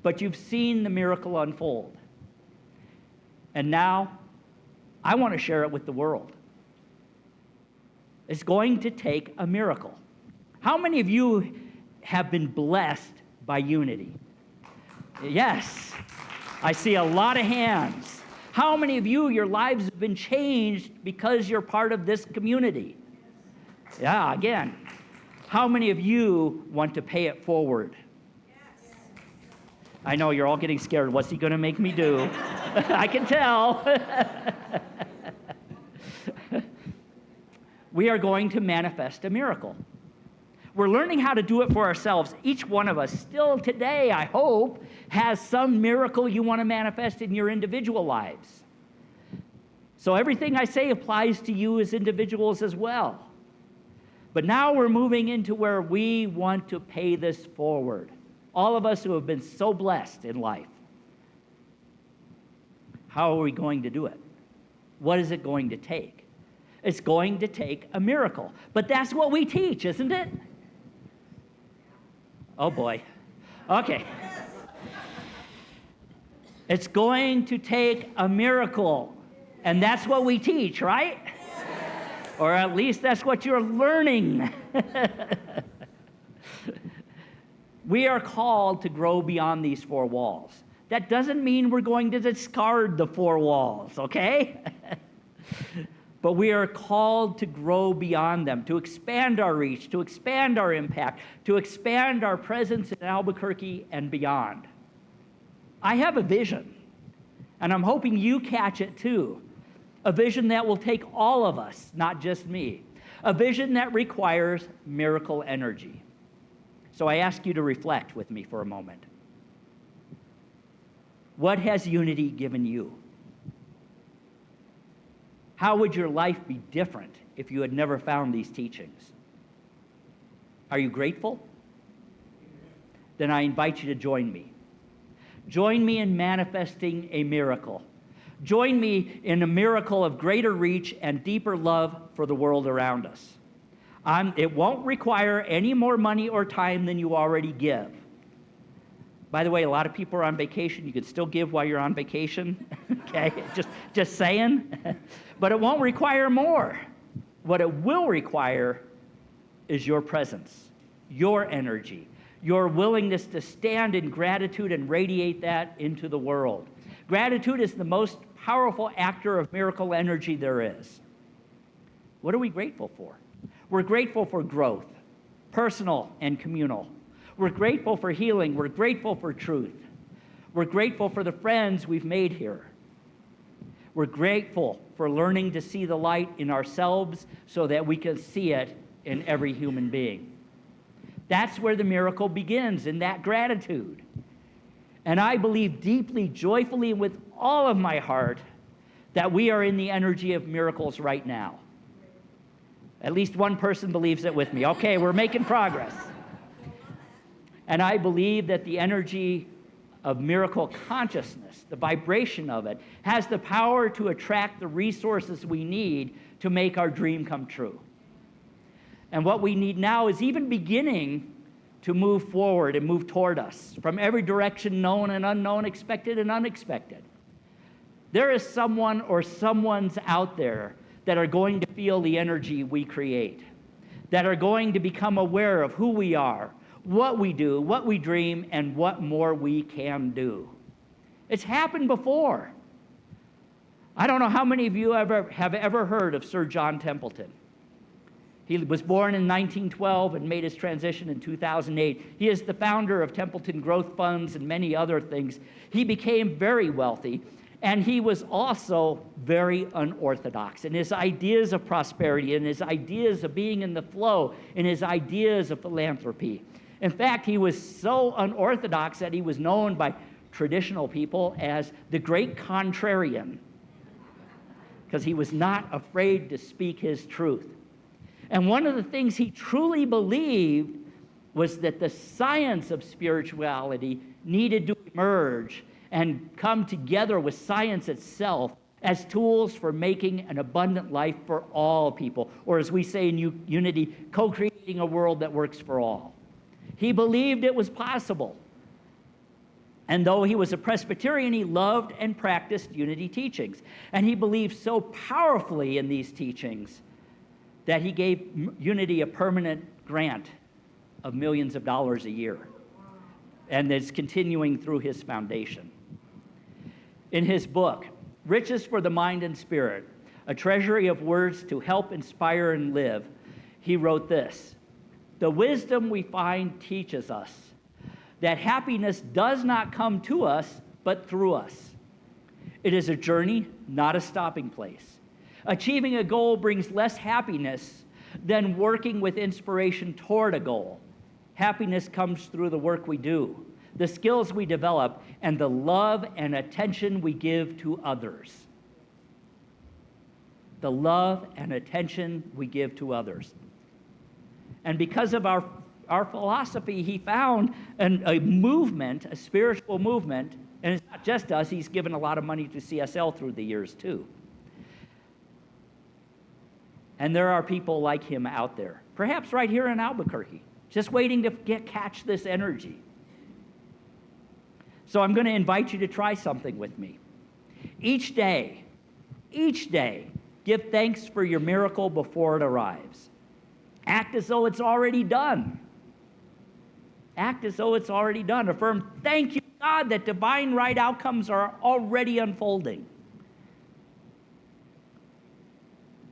But you've seen the miracle unfold. And now, I want to share it with the world. It's going to take a miracle. How many of you have been blessed by Unity? Yes. I see a lot of hands. How many of you, your lives have been changed because you're part of this community? Yeah, again. How many of you want to pay it forward? Yes. I know you're all getting scared. What's he going to make me do? I can tell. We are going to manifest a miracle. We're learning how to do it for ourselves. Each one of us still today, I hope, has some miracle you want to manifest in your individual lives. So everything I say applies to you as individuals as well. But now we're moving into where we want to pay this forward. All of us who have been so blessed in life. How are we going to do it? What is it going to take? It's going to take a miracle. But that's what we teach, isn't it? Oh boy. Okay. It's going to take a miracle. And that's what we teach, right? Or at least that's what you're learning. We are called to grow beyond these four walls. That doesn't mean we're going to discard the four walls, okay? But we are called to grow beyond them, to expand our reach, to expand our impact, to expand our presence in Albuquerque and beyond. I have a vision, and I'm hoping you catch it too. A vision that will take all of us, not just me. A vision that requires miracle energy. So I ask you to reflect with me for a moment. What has unity given you? How would your life be different if you had never found these teachings? Are you grateful? Then I invite you to join me. Join me in manifesting a miracle. Join me in a miracle of greater reach and deeper love for the world around us. It won't require any more money or time than you already give. By the way, a lot of people are on vacation. You can still give while you're on vacation. Okay, just saying. But it won't require more. What it will require is your presence, your energy, your willingness to stand in gratitude and radiate that into the world. Gratitude is the most powerful actor of miracle energy there is. What are we grateful for? We're grateful for growth, personal and communal. We're grateful for healing. We're grateful for truth. We're grateful for the friends we've made here. We're grateful for learning to see the light in ourselves so that we can see it in every human being. That's where the miracle begins, in that gratitude. And I believe deeply, joyfully, and with all of my heart that we are in the energy of miracles right now. At least one person believes it with me. Okay, we're making progress. And I believe that the energy of miracle consciousness, the vibration of it, has the power to attract the resources we need to make our dream come true. And what we need now is even beginning to move forward and move toward us from every direction, known and unknown, expected and unexpected. There is someone or someones out there that are going to feel the energy we create, that are going to become aware of who we are, what we do, what we dream, and what more we can do. It's happened before. I don't know how many of you have ever heard of Sir John Templeton. He was born in 1912 and made his transition in 2008. He is the founder of Templeton Growth Funds and many other things. He became very wealthy, and he was also very unorthodox in his ideas of prosperity, in his ideas of being in the flow, in his ideas of philanthropy. In fact, he was so unorthodox that he was known by traditional people as the great contrarian, because he was not afraid to speak his truth. And one of the things he truly believed was that the science of spirituality needed to emerge and come together with science itself as tools for making an abundant life for all people, or as we say in Unity, co-creating a world that works for all. He believed it was possible. And though he was a Presbyterian, he loved and practiced Unity teachings. And he believed so powerfully in these teachings that he gave Unity a permanent grant of millions of dollars a year. And is continuing through his foundation. In his book, Riches for the Mind and Spirit, a treasury of words to help inspire and live, he wrote this: "The wisdom we find teaches us that happiness does not come to us, but through us. It is a journey, not a stopping place. Achieving a goal brings less happiness than working with inspiration toward a goal. Happiness comes through the work we do, the skills we develop, and the love and attention we give to others." the love and attention we give to others. And because of our philosophy, he found a movement, a spiritual movement, and it's not just us, he's given a lot of money to CSL through the years too. And there are people like him out there, perhaps right here in Albuquerque, just waiting to catch this energy. So I'm going to invite you to try something with me. Each day, give thanks for your miracle before it arrives. Act as though it's already done. Act as though it's already done. Affirm, thank you, God, that divine right outcomes are already unfolding.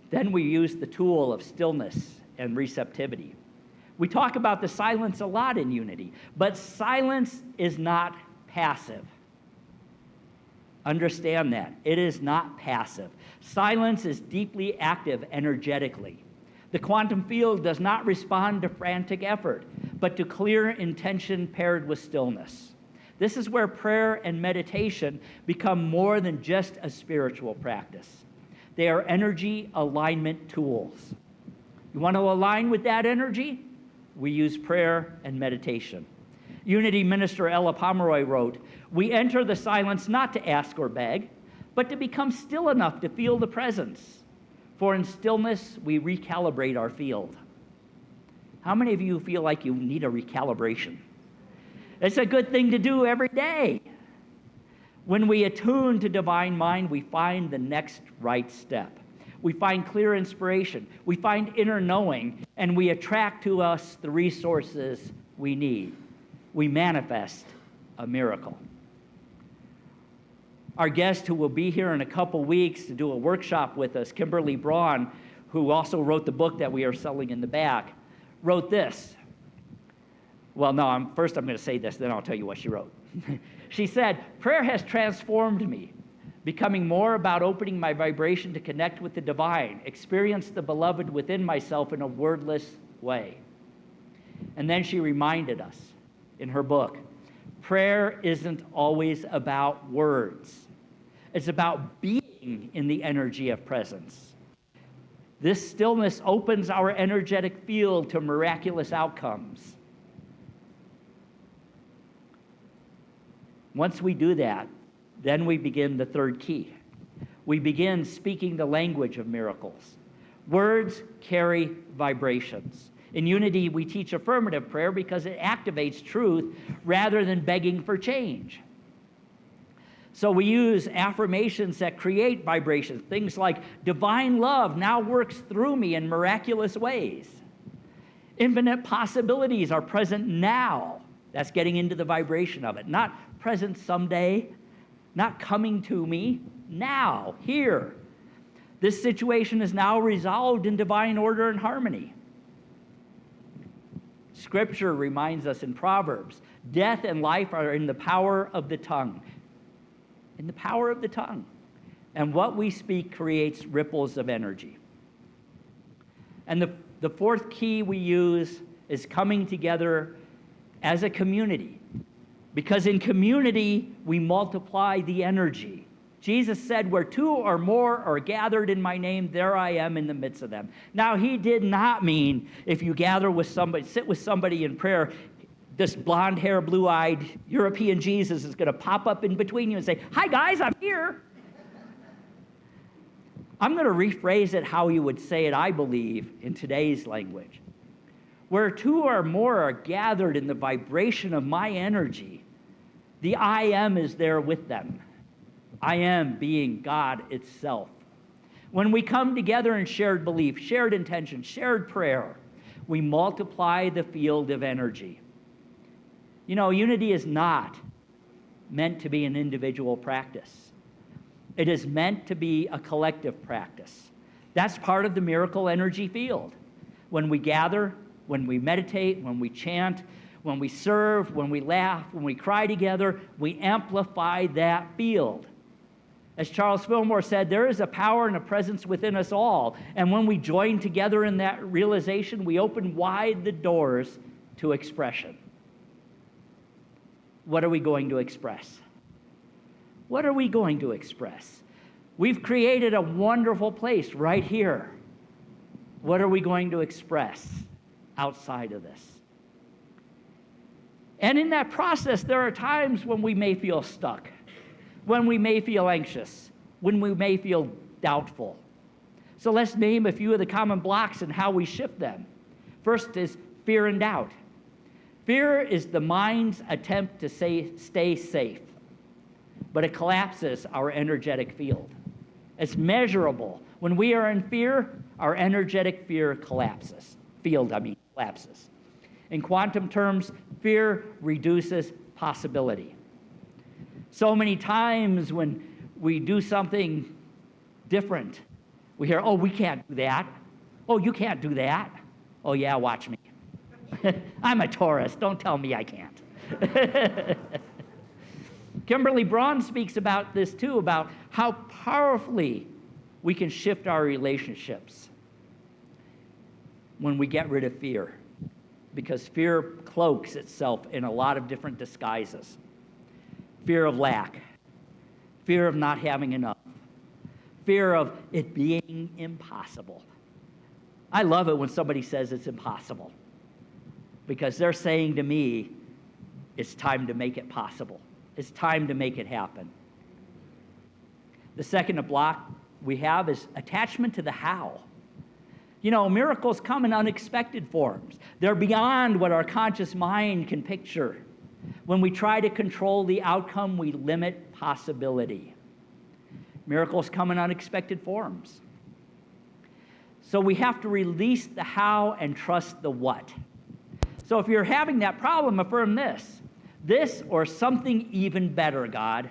Then we use the tool of stillness and receptivity. We talk about the silence a lot in unity, but silence is not passive. Understand that. It is not passive. Silence is deeply active energetically. The quantum field does not respond to frantic effort, but to clear intention paired with stillness. This is where prayer and meditation become more than just a spiritual practice. They are energy alignment tools. You want to align with that energy? We use prayer and meditation. Unity minister Ella Pomeroy wrote, "We enter the silence not to ask or beg, but to become still enough to feel the presence. For in stillness, we recalibrate our field." How many of you feel like you need a recalibration? It's a good thing to do every day. When we attune to divine mind, we find the next right step. We find clear inspiration. We find inner knowing, and we attract to us the resources we need. We manifest a miracle. Our guest, who will be here in a couple weeks to do a workshop with us, Kimberly Braun, who also wrote the book that we are selling in the back, wrote this. Well, no, first I'm going to say this, then I'll tell you what she wrote. She said, "Prayer has transformed me, becoming more about opening my vibration to connect with the divine, experience the beloved within myself in a wordless way." And then she reminded us in her book, prayer isn't always about words. It's about being in the energy of presence. This stillness opens our energetic field to miraculous outcomes. Once we do that, then we begin the third key. We begin speaking the language of miracles. Words carry vibrations. In Unity, we teach affirmative prayer because it activates truth rather than begging for change. So we use affirmations that create vibrations, things like, "Divine love now works through me in miraculous ways." Infinite possibilities are present now. That's getting into the vibration of it. Not present someday, not coming to me, now, here. This situation is now resolved in divine order and harmony. Scripture reminds us in Proverbs, death and life are in the power of the tongue. In the power of the tongue. And what we speak creates ripples of energy. And the fourth key we use is coming together as a community. Because in community, we multiply the energy. Jesus said, "Where two or more are gathered in my name, there I am in the midst of them." Now, he did not mean if you gather with somebody, sit with somebody in prayer, this blonde hair, blue-eyed European Jesus is going to pop up in between you and say, "Hi, guys, I'm here." I'm going to rephrase it how you would say it, I believe, in today's language. Where two or more are gathered in the vibration of my energy, the I am is there with them. I am being God itself. When we come together in shared belief, shared intention, shared prayer, we multiply the field of energy. You know, unity is not meant to be an individual practice. It is meant to be a collective practice. That's part of the miracle energy field. When we gather, when we meditate, when we chant, when we serve, when we laugh, when we cry together, we amplify that field. As Charles Fillmore said, there is a power and a presence within us all. And when we join together in that realization, we open wide the doors to expression. What are we going to express? What are we going to express? We've created a wonderful place right here. What are we going to express outside of this? And in that process, there are times when we may feel stuck, when we may feel anxious, when we may feel doubtful. So let's name a few of the common blocks and how we shift them. First is fear and doubt. Fear is the mind's attempt to stay safe, but it collapses our energetic field. It's measurable. When we are in fear, our energetic collapses. In quantum terms, fear reduces possibility. So many times when we do something different, we hear, oh, we can't do that. Oh, you can't do that. Oh, yeah, watch me. I'm a Taurus. Don't tell me I can't. Kimberly Braun speaks about this too, about how powerfully we can shift our relationships when we get rid of fear, because fear cloaks itself in a lot of different disguises. Fear of lack, fear of not having enough, fear of it being impossible. I love it when somebody says it's impossible, because they're saying to me, it's time to make it possible. It's time to make it happen. The second block we have is attachment to the how. You know, miracles come in unexpected forms. They're beyond what our conscious mind can picture. When we try to control the outcome, we limit possibility. Miracles come in unexpected forms. So we have to release the how and trust the what. So if you're having that problem, affirm this or something even better, God.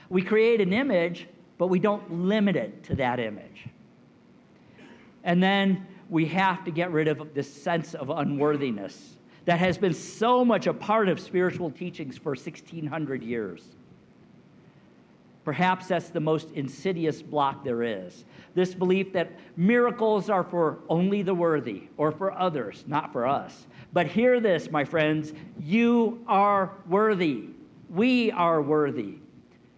We create an image, but we don't limit it to that image. And then we have to get rid of this sense of unworthiness that has been so much a part of spiritual teachings for 1,600 years. Perhaps that's the most insidious block there is. This belief that miracles are for only the worthy or for others, not for us. But hear this, my friends, you are worthy. We are worthy.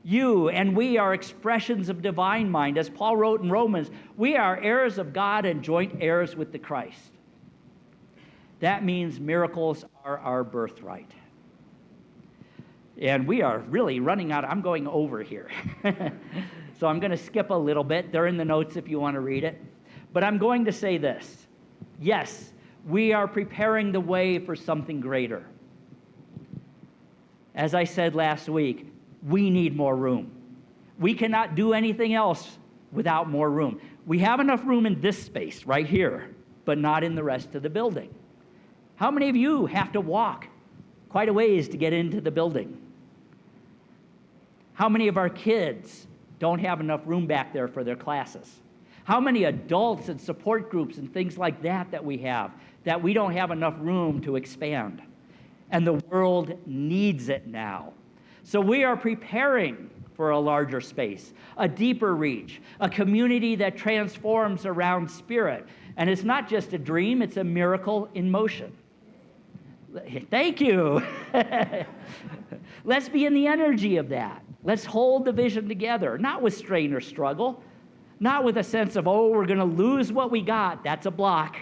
You and we are expressions of divine mind. As Paul wrote in Romans, we are heirs of God and joint heirs with the Christ. That means miracles are our birthright. And we are really running out. I'm going over here. So I'm going to skip a little bit. They're in the notes if you want to read it. But I'm going to say this. Yes, we are preparing the way for something greater. As I said last week, we need more room. We cannot do anything else without more room. We have enough room in this space right here, but not in the rest of the building. How many of you have to walk quite a ways to get into the building? How many of our kids don't have enough room back there for their classes? How many adults and support groups and things like that we have, that we don't have enough room to expand? And the world needs it now. So we are preparing for a larger space, a deeper reach, a community that transforms around spirit. And it's not just a dream, it's a miracle in motion. Thank you. Let's be in the energy of that. Let's hold the vision together, not with strain or struggle, not with a sense of, oh, we're going to lose what we got. That's a block.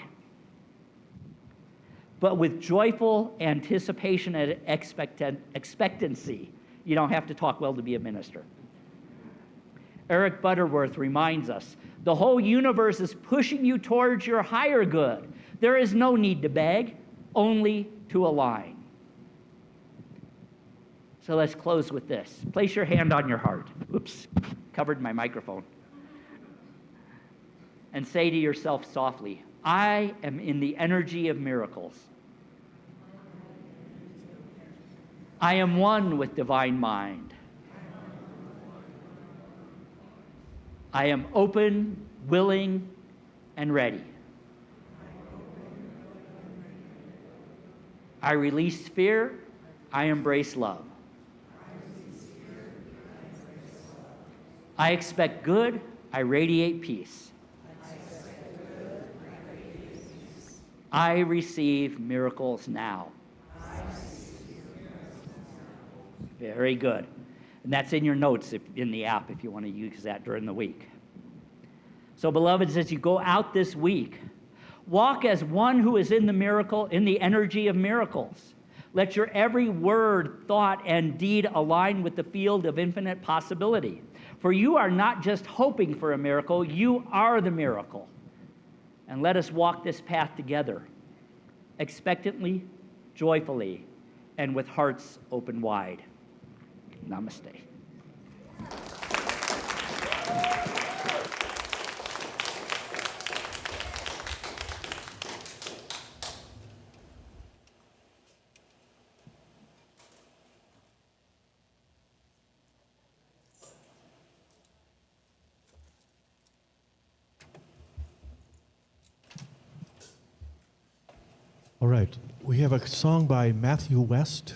But with joyful anticipation and expectancy. You don't have to talk well to be a minister. Eric Butterworth reminds us, the whole universe is pushing you towards your higher good. There is no need to beg, only to align. So let's close with this. Place your hand on your heart. Oops, covered my microphone. And say to yourself softly, I am in the energy of miracles. I am one with divine mind. I am open, willing, and ready. I release fear. I embrace love. I expect good. I radiate peace. I receive miracles now. Very good. And that's in your notes in the app if you want to use that during the week. So, beloveds, as you go out this week, walk as one who is in the miracle, in the energy of miracles. Let your every word, thought, and deed align with the field of infinite possibility. For you are not just hoping for a miracle, you are the miracle. And let us walk this path together, expectantly, joyfully, and with hearts open wide. Namaste. All right, we have a song by Matthew West.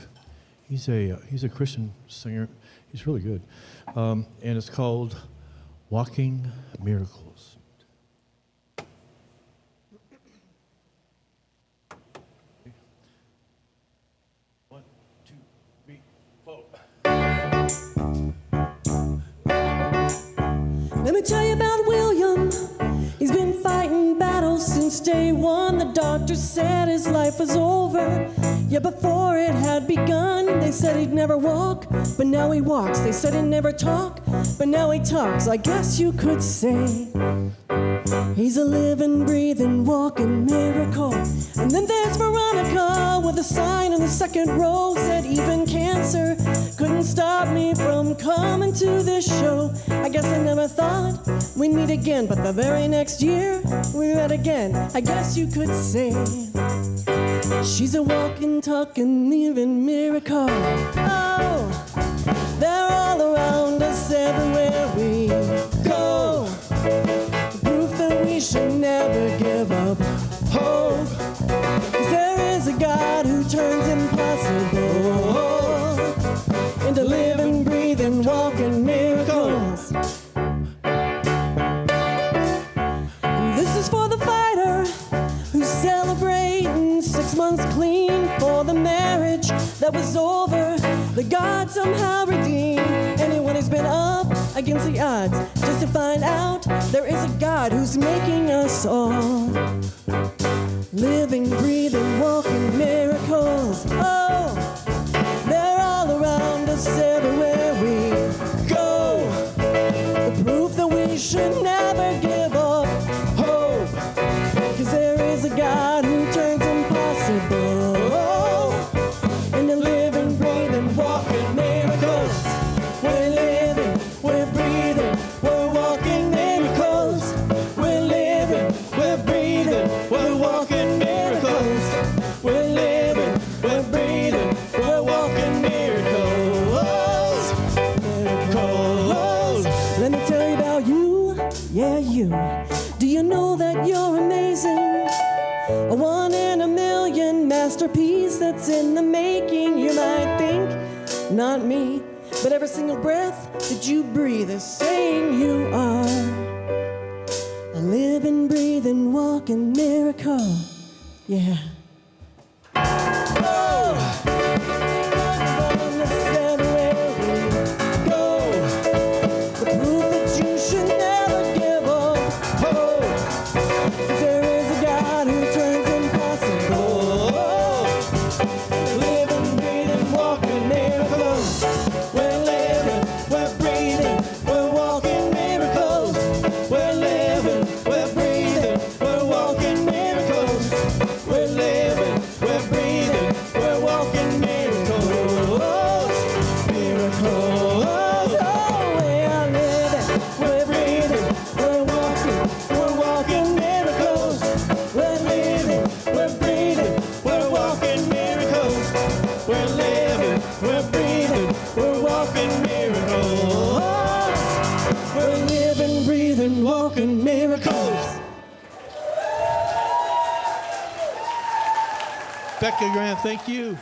He's a Christian singer. He's really good, and it's called "Walking Miracles." One, two, three, four. Let me tell you about William. He's been fighting battles since day one. The doctor said his life was over. Yeah, before it had begun, they said he'd never walk, but now he walks. They said he'd never talk, but now he talks. I guess you could say he's a living, breathing, walking miracle. And then there's Veronica with a sign in the second row. Said even cancer couldn't stop me from coming to this show. I guess I never thought we'd meet again, but the very next year we met again. I guess you could say she's a walking, talking, living miracle. Oh, they're all around us everywhere we go. Proof that we should never give up hope. 'Cause there is a God who turns impossible into living, breathing, walking miracles. And this is for the fighter who's celebrating 6 months clean for the marriage that was over. The God somehow redeemed anyone who's been up against the odds, just to find out there is a God who's making us all living, breathing, walking miracles. Oh, they're all around us everywhere we go. The proof that we should never give up hope. 'Cause there is a God who turns impossible into living, breathing, walking miracles. We're living, we're breathing, we're walking miracles. We're living, we're breathing, we're walking miracles. We're living, we're breathing, we're walking miracles. Miracles. Let me tell you about you, yeah, you. Do you know that you're amazing? A 1 in a million masterpiece that's in the making. You might think, not me, but every single breath that you breathe is saying you are a living, breathing, walking miracle. Yeah. Oh, everywhere we go. The proof that you should never give up hope. 'Cause there is a God who turns impossible. Living, breathing, walking miracles. We're living, we're breathing, we're walking miracles. We're living, we're breathing, we're walking miracles. We're living, we're breathing, we're walking miracles. Miracles. Oh, we are living, we're breathing, we're walking miracles. We're living, we're breathing, we're walking miracles. We're living, we're breathing, we're walking miracles. We're living, breathing, walking miracles. Becca Grant, thank you.